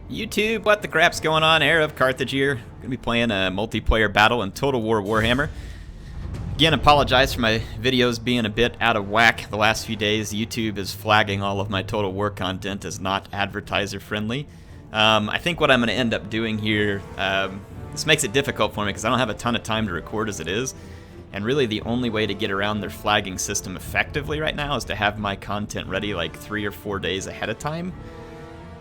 YouTube, what the crap's going on? HeirofCarthage here. Gonna be playing a multiplayer battle in Total War Warhammer. Again, apologize for my videos being a bit out of whack the last few days. YouTube is flagging all of my Total War content as not advertiser friendly. I think what I'm going to end up doing here, this makes it difficult for me because I don't have a ton of time to record as it is. And really the only way to get around their flagging system effectively right now is to have my content ready like 3 or 4 days ahead of time.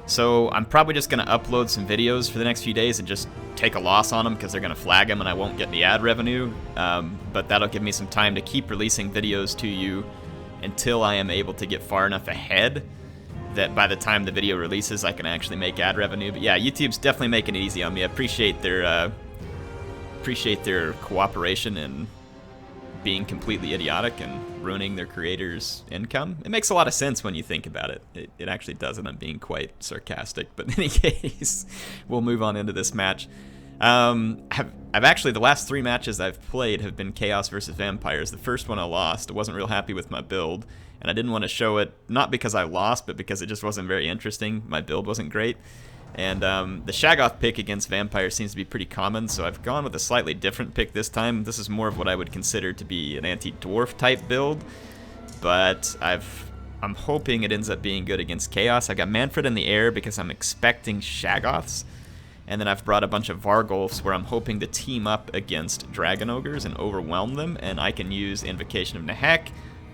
So I'm probably just going to upload some videos for the next few days and just take a loss on them because they're going to flag them and I won't get any ad revenue. But that'll give me some time to keep releasing videos to you until I am able to get far enough ahead that by the time the video releases I can actually make ad revenue. But yeah, YouTube's definitely making it easy on me. I appreciate their cooperation and being completely idiotic and ruining their creators' income. It makes a lot of sense when you think about it. It actually does, and I'm being quite sarcastic. But in any case, we'll move on into this match. I've actually, the last 3 matches I've played have been Chaos versus Vampires. The first one I lost. I wasn't real happy with my build, and I didn't want to show it, not because I lost, but because it just wasn't very interesting. My build wasn't great. And the Shaggoth pick against Vampire seems to be pretty common, so I've gone with a slightly different pick this time. This is more of what I would consider to be an anti-dwarf type build, but I'm hoping it ends up being good against Chaos. I've got Manfred in the air because I'm expecting Shaggoths, and then I've brought a bunch of Vargulfs where I'm hoping to team up against Dragon Ogres and overwhelm them, and I can use Invocation of Nehek,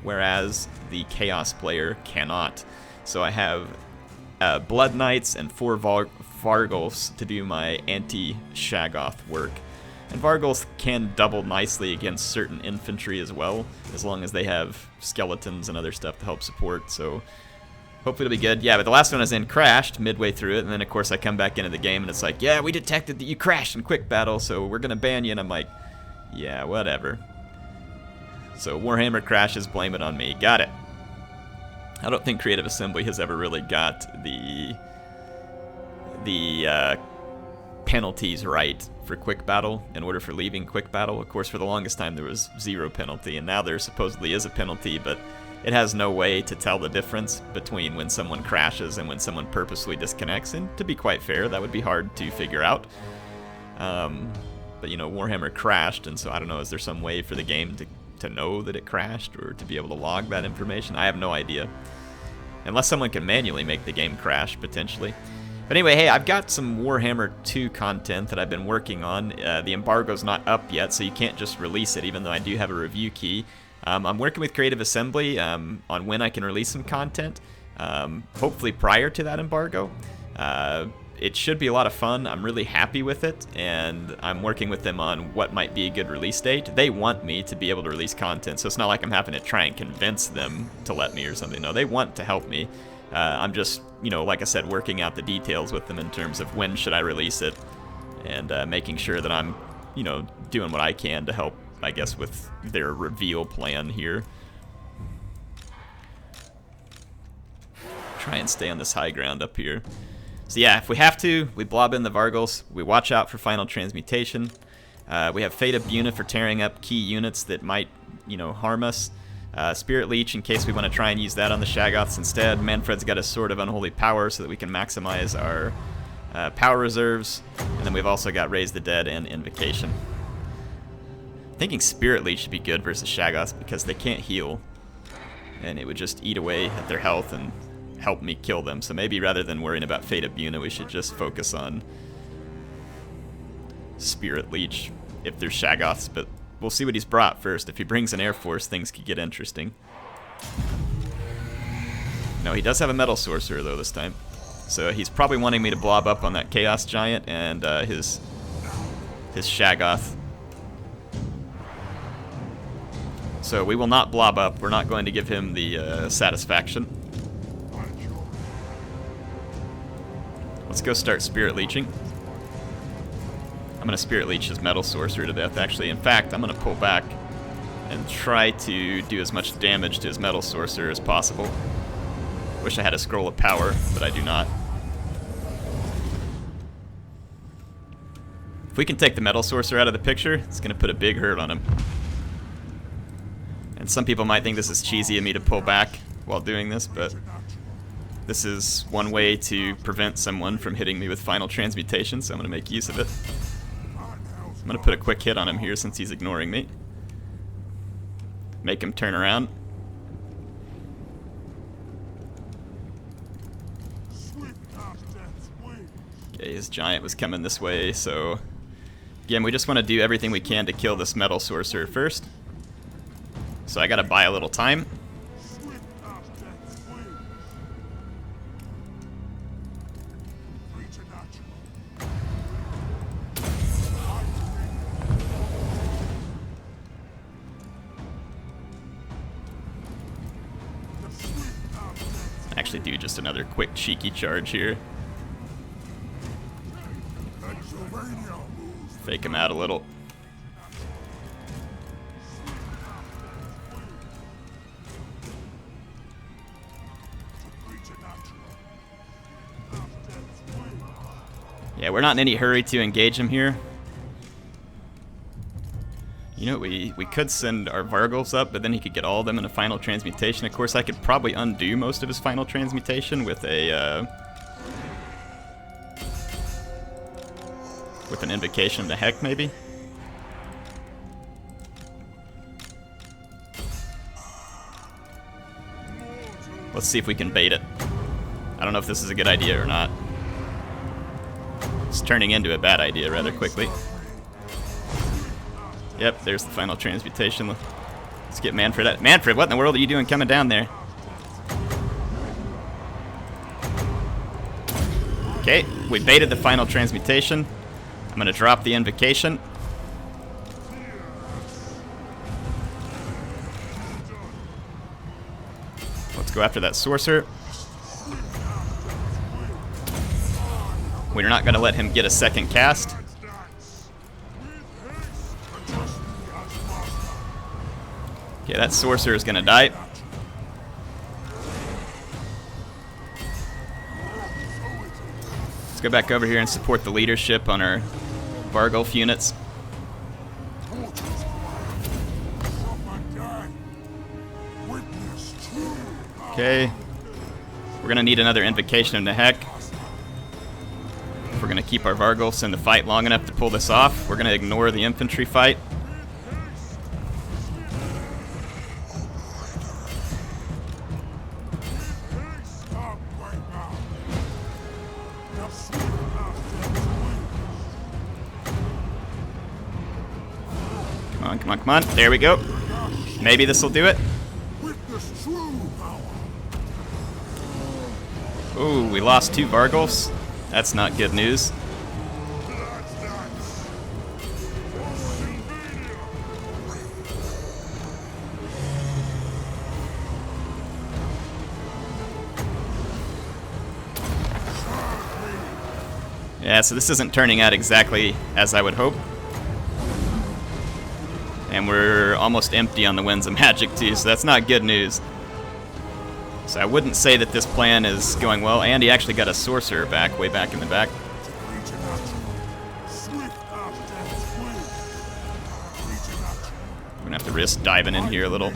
whereas the Chaos player cannot. So I have Blood Knights and 4 Vargulfs to do my anti-Shaggoth work. And Vargulfs can double nicely against certain infantry as well, as long as they have skeletons and other stuff to help support, so hopefully it'll be good. Yeah, but the last one I was in crashed midway through it, and then of course I come back into the game and it's like, yeah, we detected that you crashed in quick battle, so we're gonna ban you, and I'm like, yeah, whatever. So Warhammer crashes, blame it on me. Got it. I don't think Creative Assembly has ever really got the penalties right for quick battle in order for leaving quick battle. Of course, for the longest time there was 0 penalty, and now there supposedly is a penalty, but it has no way to tell the difference between when someone crashes and when someone purposely disconnects, and to be quite fair, that would be hard to figure out. But you know, Warhammer crashed, and so I don't know, is there some way for the game to know that it crashed or to be able to log that information? I have no idea. Unless someone can manually make the game crash, potentially. But anyway, hey, I've got some Warhammer 2 content that I've been working on. The embargo's not up yet, so you can't just release it, even though I do have a review key. I'm working with Creative Assembly on when I can release some content, hopefully prior to that embargo. It should be a lot of fun. I'm really happy with it, and I'm working with them on what might be a good release date. They want me to be able to release content, so it's not like I'm having to try and convince them to let me or something. No, they want to help me. I'm just, you know, like I said, working out the details with them in terms of when should I release it, and making sure that I'm, you know, doing what I can to help, I guess, with their reveal plan here. Try and stay on this high ground up here. So yeah, if we have to, we blob in the Vargulfs, we watch out for final transmutation. We have Fate of Buna for tearing up key units that might, you know, harm us. Spirit Leech in case we want to try and use that on the Shaggoths instead. Manfred's got a Sword of Unholy Power so that we can maximize our power reserves. And then we've also got Raise the Dead and Invocation. Thinking Spirit Leech should be good versus Shaggoths because they can't heal. And it would just eat away at their health and help me kill them. So maybe rather than worrying about Fate of Buna, we should just focus on Spirit Leech if there's Shaggoths, but we'll see what he's brought first. If he brings an Air Force, things could get interesting. No, he does have a Metal Sorcerer though this time. So he's probably wanting me to blob up on that Chaos Giant and his Shaggoth. So we will not blob up. We're not going to give him the satisfaction. Let's go start Spirit Leeching. I'm going to Spirit Leech his Metal Sorcerer to death, actually. In fact, I'm going to pull back and try to do as much damage to his Metal Sorcerer as possible. Wish I had a Scroll of Power, but I do not. If we can take the Metal Sorcerer out of the picture, it's going to put a big hurt on him. And some people might think this is cheesy of me to pull back while doing this, but This is one way to prevent someone from hitting me with Final Transmutation, so I'm going to make use of it. I'm going to put a quick hit on him here since he's ignoring me. Make him turn around. Okay, his giant was coming this way, so... Again, we just want to do everything we can to kill this Metal Sorcerer first. So I gotta buy a little time. Actually do just another quick cheeky charge here. Fake him out a little. Yeah, we're not in any hurry to engage him here. You know, we could send our Vargulfs up, but then he could get all of them in a Final Transmutation. Of course, I could probably undo most of his Final Transmutation with a with an Invocation of the Heck, maybe. Let's see if we can bait it. I don't know if this is a good idea or not. It's turning into a bad idea rather quickly. Yep, there's the Final Transmutation. Let's get Manfred out. Manfred, what in the world are you doing coming down there? Okay, we baited the Final Transmutation. I'm going to drop the Invocation. Let's go after that Sorcerer. We're not going to let him get a second cast. Okay, that Sorcerer is going to die. Let's go back over here and support the leadership on our Vargulf units. Okay. We're going to need another Invocation of the Heck. If we're going to keep our Vargulfs in the fight long enough to pull this off, we're going to ignore the infantry fight. Come on, come on, come on. There we go. Maybe this will do it. Ooh, we lost 2 Vargulfs. That's not good news. Yeah, so this isn't turning out exactly as I would hope. And we're almost empty on the Winds of Magic too, so that's not good news. So I wouldn't say that this plan is going well, and he actually got a Sorcerer back, way back in the back. We're gonna have to risk diving in here a little.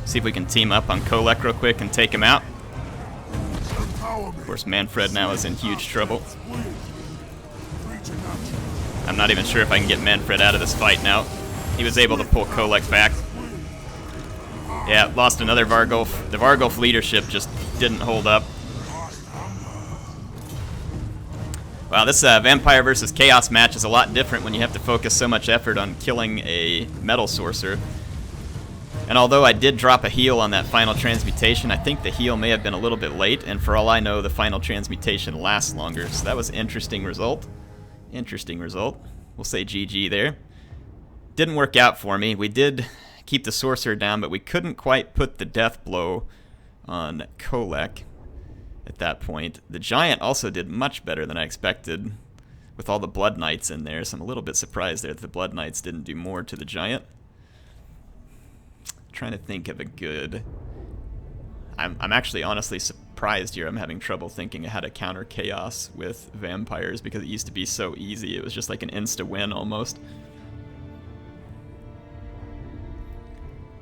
See if we can team up on Kolek real quick and take him out. Of course, Manfred now is in huge trouble. I'm not even sure if I can get Manfred out of this fight now. He was able to pull Kolek back. Yeah, lost another Vargulf. The Vargulf leadership just didn't hold up. Wow, this Vampire versus Chaos match is a lot different when you have to focus so much effort on killing a Metal Sorcerer. And although I did drop a heal on that Final Transmutation, I think the heal may have been a little bit late, and for all I know, the Final Transmutation lasts longer. So that was an interesting result. Interesting result. We'll say GG there. Didn't work out for me. We did keep the Sorcerer down, but we couldn't quite put the death blow on Kolek at that point. The Giant also did much better than I expected with all the Blood Knights in there, so I'm a little bit surprised there that the Blood Knights didn't do more to the Giant. Trying to think of a good... I'm actually honestly surprised here. I'm having trouble thinking of how to counter Chaos with Vampires because it used to be so easy. It was just like an insta-win almost.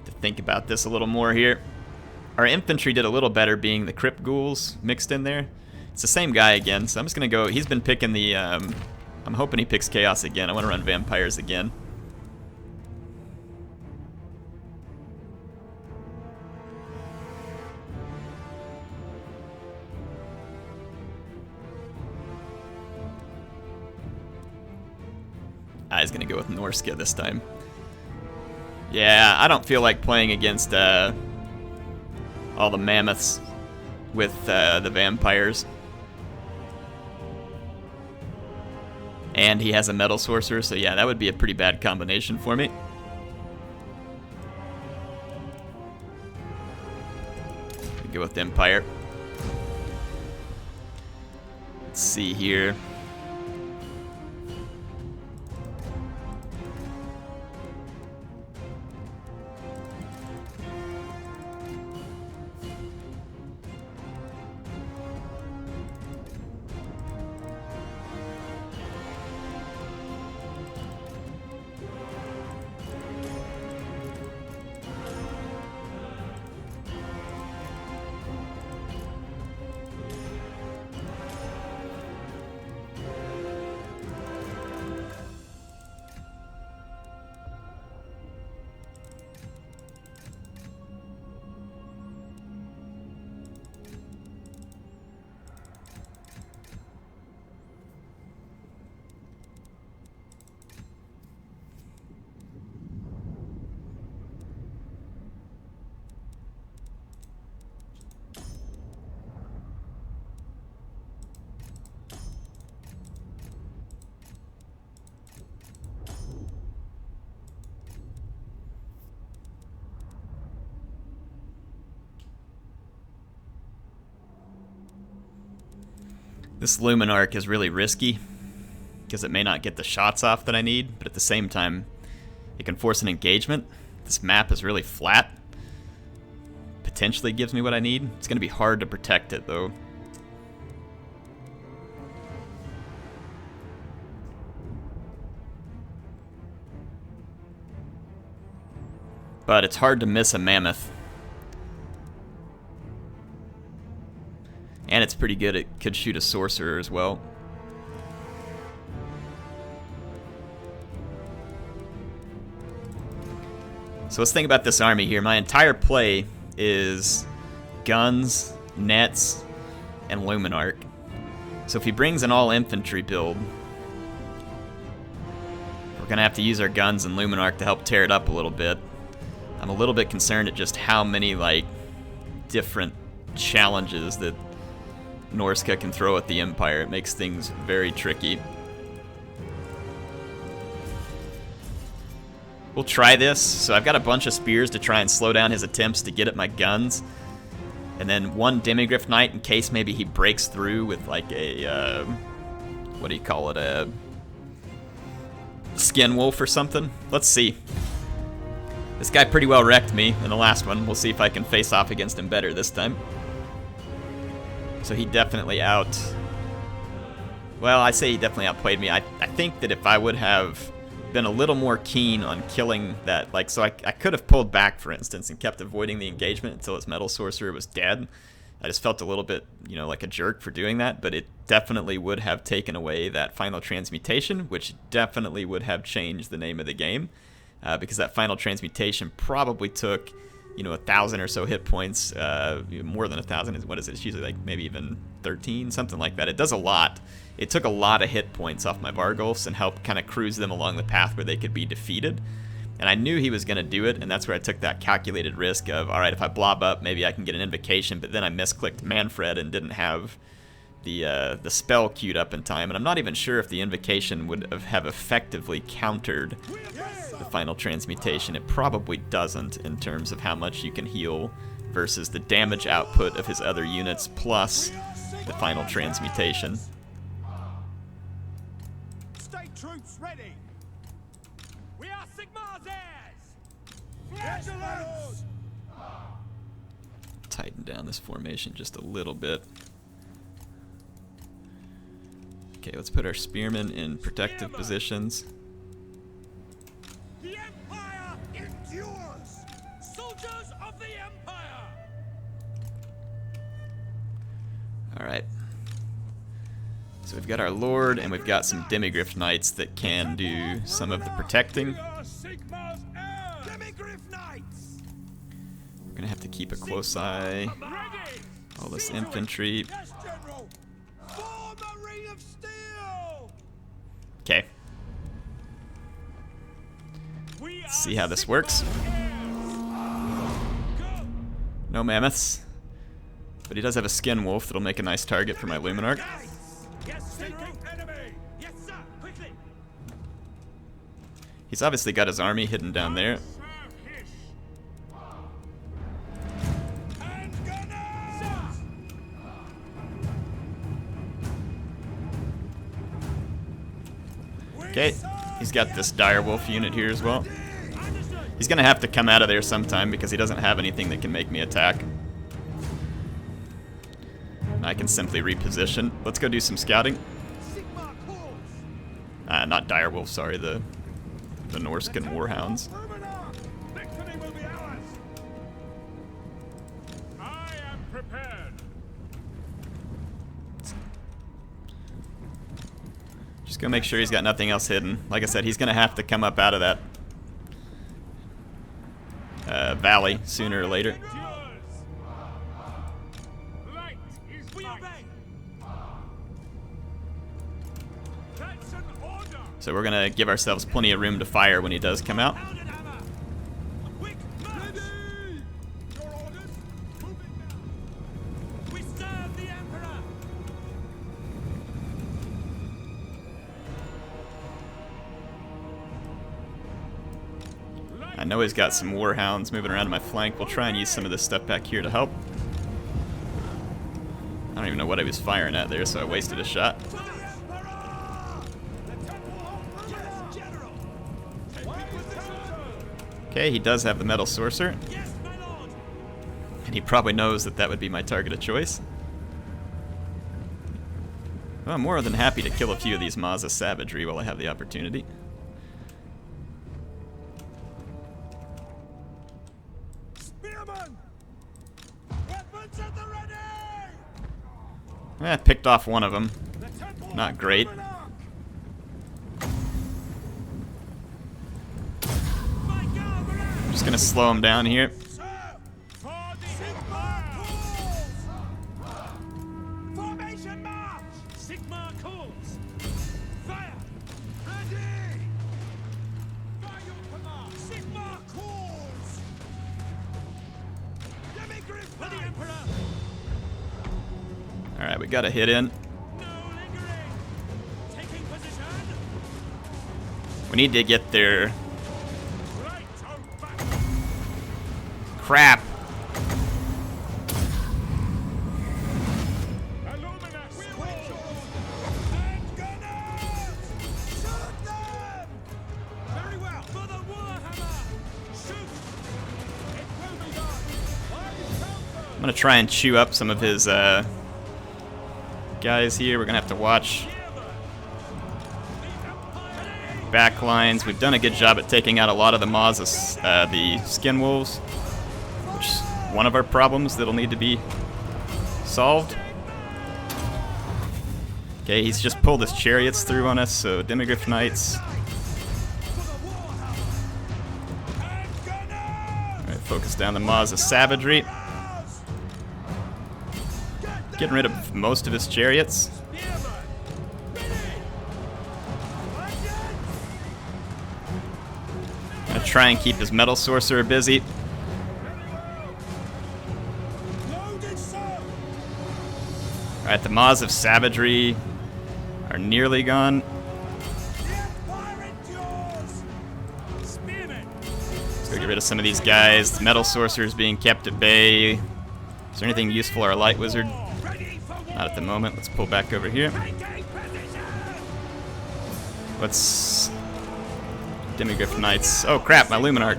The think about this a little more here. Our infantry did a little better being the crypt ghouls mixed in there. It's the same guy again, so I'm just gonna go. He's been picking the. I'm hoping he picks chaos again. I want to run vampires again. He's gonna go with Norsca this time. Yeah, I don't feel like playing against all the mammoths with the vampires. And he has a metal sorcerer, so yeah, that would be a pretty bad combination for me. Go with Empire. Let's see here. This Luminarch is really risky because it may not get the shots off that I need, but at the same time, it can force an engagement. This map is really flat. Potentially gives me what I need. It's going to be hard to protect it, though. But it's hard to miss a mammoth. And it's pretty good. It could shoot a sorcerer as well. So let's think about this army here. My entire play is guns, nets, and Luminarch. So if he brings an all-infantry build, we're going to have to use our guns and Luminarch to help tear it up a little bit. I'm a little bit concerned at just how many, like, different challenges that Norsca can throw at the Empire. It makes things very tricky. We'll try this. So I've got a bunch of spears to try and slow down his attempts to get at my guns. And then one Demigryph Knight in case maybe he breaks through with like a, what do you call it, a Skin Wolf or something. Let's see. This guy pretty well wrecked me in the last one. We'll see if I can face off against him better this time. So he definitely well, I say he definitely outplayed me. I think that if I would have been a little more keen on killing that, like, so I could have pulled back, for instance, and kept avoiding the engagement until his Metal Sorcerer was dead. I just felt a little bit, you know, like a jerk for doing that, but it definitely would have taken away that final transmutation, which definitely would have changed the name of the game, because that final transmutation probably took, you know, 1,000 or so hit points, more than 1,000 is, what is it? It's usually like maybe even 13, something like that. It does a lot. It took a lot of hit points off my Vargulfs and helped kind of cruise them along the path where they could be defeated. And I knew he was going to do it, and that's where I took that calculated risk of, all right, if I blob up, maybe I can get an invocation, but then I misclicked Manfred and didn't have the spell queued up in time. And I'm not even sure if the invocation would have effectively countered the final transmutation. It probably doesn't in terms of how much you can heal versus the damage output of his other units plus the final transmutation. State troops ready. We are Sigmar's heirs. Vigilance! Tighten down this formation just a little bit. Okay, let's put our spearmen in protective positions. The Empire endures. Soldiers Alright. So we've got our Lord, and we've got some Demigryph Knights that can do some of the protecting. We're gonna have to keep a close eye. All this infantry. Okay. Let's see how this works. No mammoths. But he does have a skin wolf that'll make a nice target for my Luminarch. He's obviously got his army hidden down there. Okay, he's got this direwolf unit here as well. He's gonna have to come out of there sometime because he doesn't have anything that can make me attack. And I can simply reposition. Let's go do some scouting. Not direwolf, sorry, the Norscan warhounds. Just gonna make sure he's got nothing else hidden. Like I said, he's gonna have to come up out of that valley sooner or later. So we're gonna give ourselves plenty of room to fire when he does come out. I know he's got some warhounds moving around on my flank. We'll try and use some of this stuff back here to help. I don't even know what I was firing at there, so I wasted a shot. Okay, he does have the Metal Sorcerer. And he probably knows that that would be my target of choice. Well, I'm more than happy to kill a few of these Ma's of Savagery while I have the opportunity. Picked off one of them. Not great. Just gonna slow him down here. Alright, we got a hit in. We need to get their... Crap! I'm gonna try and chew up some of his guys here. We're gonna have to watch back lines. We've done a good job at taking out a lot of the Ma's, the skin wolves, which is one of our problems that'll need to be solved. Okay, he's just pulled his chariots through on us, so Demigryph Knights. Alright, focus down the Ma's of Savagery. Getting rid of most of his chariots. Gonna try and keep his Metal Sorcerer busy. Alright, the Ma's of Savagery are nearly gone. Let's go get rid of some of these guys. The Metal Sorcerer is being kept at bay. Is there anything useful, our Light Wizard? Not at the moment. Let's pull back over here. Let's... Demigryph Knights. Oh crap, my Luminarch.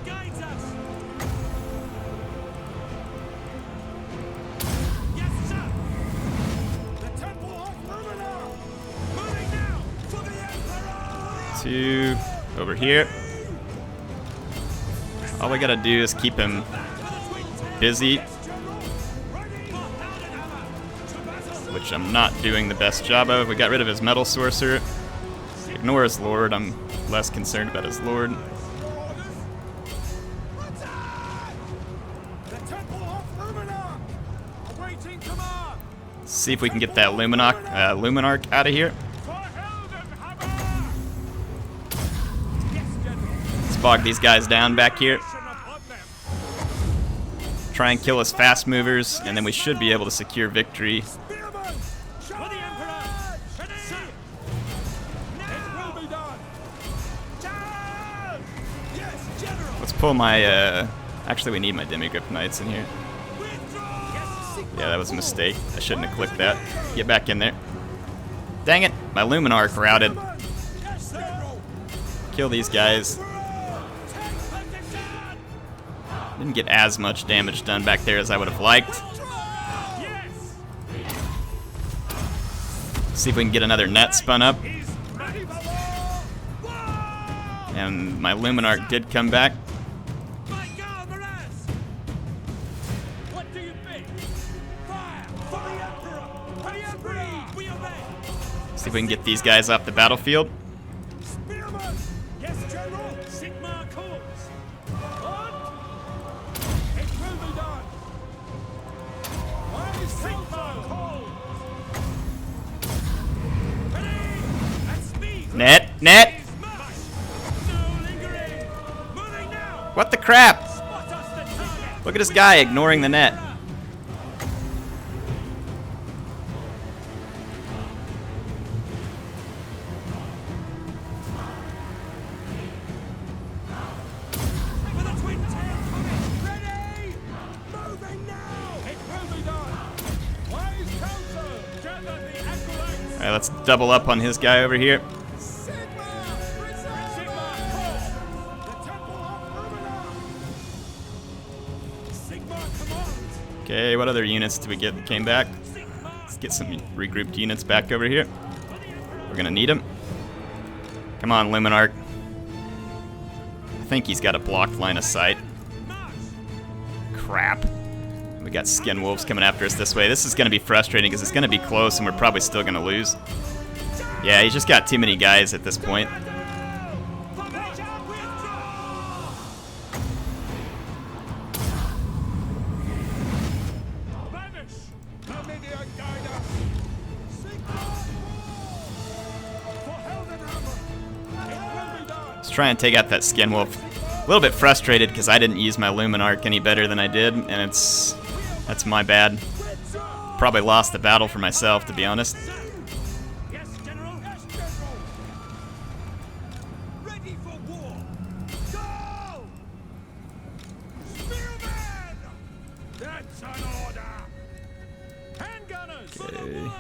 Two over here. All we gotta do is keep him busy. which I'm not doing the best job of. We got rid of his metal sorcerer. Ignore his lord. I'm less concerned about his lord. See if we can get that Luminarch out of here. Let's bog these guys down back here. Try and kill his fast movers, and then we should be able to secure victory. Let's pull my, actually we need my Demigrip Knights in here. Yeah, that was a mistake. I shouldn't have clicked that. Get back in there. Dang it, my Luminarch routed. Kill these guys. Didn't get as much damage done back there as I would have liked. See if we can get another net spun up. And my Luminarch did come back. See if we can get these guys off the battlefield. Net! What the crap? Look at this guy ignoring the net. Alright, let's double up on his guy over here. Okay, what other units did we get that came back? Let's get some regrouped units back over here. We're gonna need them. Come on, Luminarch. I think he's got a blocked line of sight. Crap. We got Skin Wolves coming after us this way. This is gonna be frustrating because it's gonna be close and we're probably still gonna lose. Yeah, he's just got too many guys at this point. Let's try and take out that Skin Wolf. A little bit frustrated because I didn't use my Luminarch any better than I did, and that's my bad. Probably lost the battle for myself, to be honest. Okay.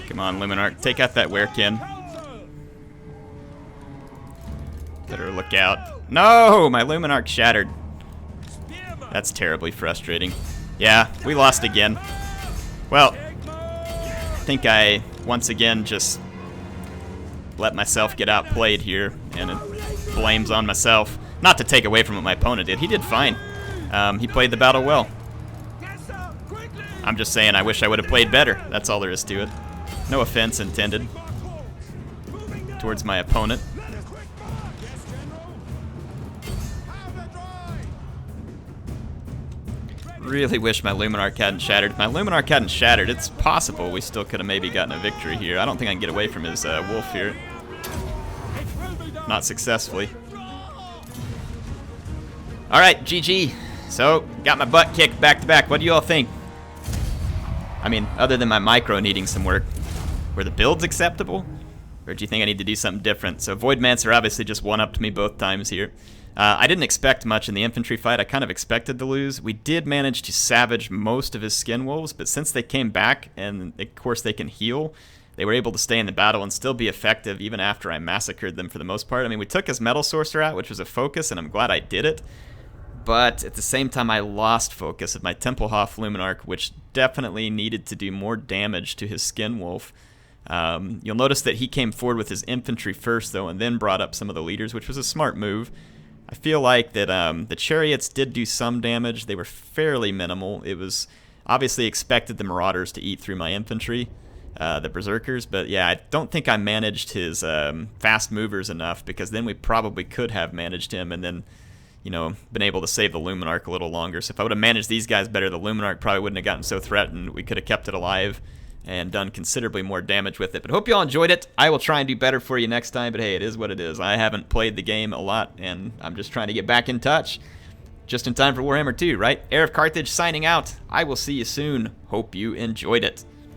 Come on, Luminarch, take out that Werekin. Better look out. No! My Luminarch shattered. That's terribly frustrating. Yeah, we lost again. Well, I think I, once again, just let myself get outplayed here, and it blames on myself. Not to take away from what my opponent did. He did fine. He played the battle well. I'm just saying I wish I would have played better. That's all there is to it. No offense intended towards my opponent. Really wish my Luminarch hadn't shattered. If my Luminarch hadn't shattered, it's possible we still could have maybe gotten a victory here. I don't think I can get away from his wolf here. Not successfully. Alright, GG. So, got my butt kicked back to back. What do you all think? I mean, other than my micro needing some work, were the builds acceptable? Or do you think I need to do something different? So Voidmancer obviously just one-upped me both times here. I didn't expect much in the infantry fight. I kind of expected to lose. We did manage to savage most of his Skin Wolves, but since they came back, and of course they can heal, they were able to stay in the battle and still be effective even after I massacred them for the most part. I mean, we took his Metal Sorcerer out, which was a focus, and I'm glad I did it. But at the same time, I lost focus of my Tempelhof Luminarch, which definitely needed to do more damage to his Skin Wolf. You'll notice that he came forward with his infantry first, though, and then brought up some of the leaders, which was a smart move. I feel like that the chariots did do some damage. They were fairly minimal. It was Obviously expected the Marauders to eat through my infantry, the Berserkers, but yeah, I don't think I managed his fast movers enough, because then we probably could have managed him and then, you know, been able to save the Luminarch a little longer. So if I would have managed these guys better, the Luminarch probably wouldn't have gotten so threatened. We could have kept it alive and done considerably more damage with it. But hope you all enjoyed it. I will try and do better for you next time, but hey, it is what it is. I haven't played the game a lot, and I'm just trying to get back in touch. Just in time for Warhammer 2, right? HeirofCarthage signing out. I will see you soon. Hope you enjoyed it.